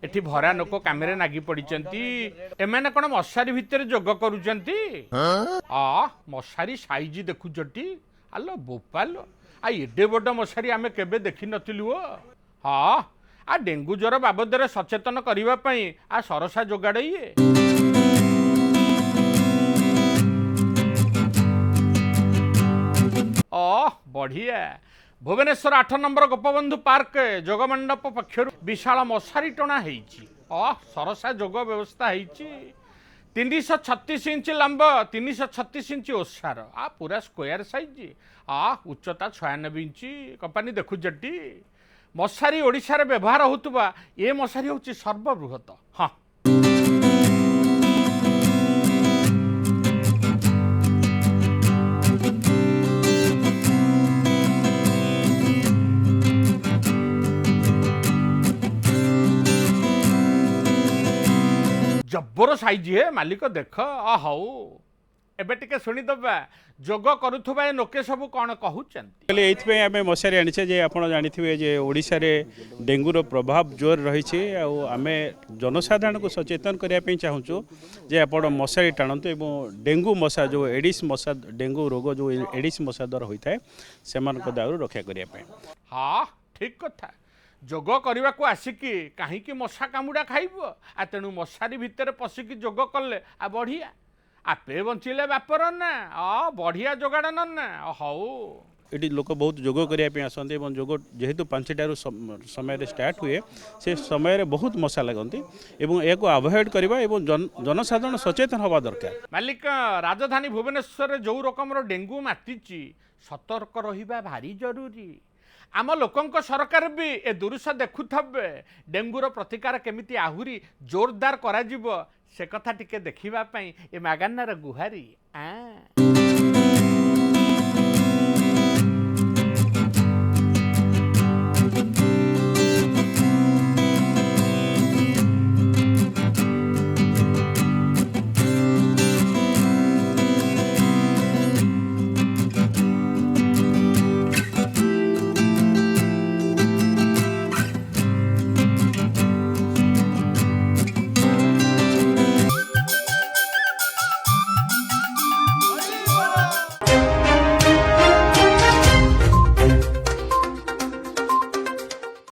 एठी भरा लोक काम नागी पड़ी एमाने कौन मशारी भितर जोग करुचंती मशारी साइज देखुचटी आलो बोपालो आ एडे बड़ मशारी आमे केबे देखि नथिलु हाँ आ डेंगू ज्वर बाबद सचेतन करने आ सरसा जोगाड़ ये बढ़िया भुवनेश्वर 8 नंबर गोपबंधु पार्क जोगमंडप पक्षर विशाल मशारी टणा सरसा जोग व्यवस्था होती 336 इंच लंब 336 इंच ओसार आ पूरा स्क्वायर साइज उच्चता 96 इंच कंपानी देखुचटी मशारी ओडिशार व्यवहार होतुबा ए मशारी होची सर्वबृहत हाँ जब्बर साइज है मालिक देख हौ एबे टिके सुनिदबा जोग करुथुबा ए लोके सब कौन कहउचंती एइथबे आमे मशारी आनिछे जे आपण जानिथिबे जे ओडिसा रे डेंगूर प्रभाव जोर रही आमे जनसाधारण को सचेतन करिया पे चाहूँ जे आपण मशारी टाणतु एवं डेंगू मशा जो एडिस मशा डेंगू रोग जो एडिस मशा द्वारा होता है से दाउर रक्षा करिया पे हाँ ठीक कथा जोग करने को आसिकी कहीं मशा कामुड़ा खाइब आ तेणु मशारी भितर पशिकी जोग कले आ बढ़िया आपे बंचिले बापर ना बढ़िया जोगाड़ ना हौ ये लोक बहुत जोग करने आसते जोग जेहेतु 5टार समय स्टार्ट हुए से समय बहुत मशा लगती और अवॉइड करवा जनसाधारण सचेतन हवा दरकार मालिक राजधानी भुवनेश्वर जो रकम डेंगू मातिची सतर्क रहिबा भारी जरूरी आम लोकंक सरकार भी ए दुरुसा देखुथबे डेंगूर प्रतिकार केमिति आहुरी जोरदार करा जिवो से कथा टिके देखिबा पई ए मागान्नार गुहारी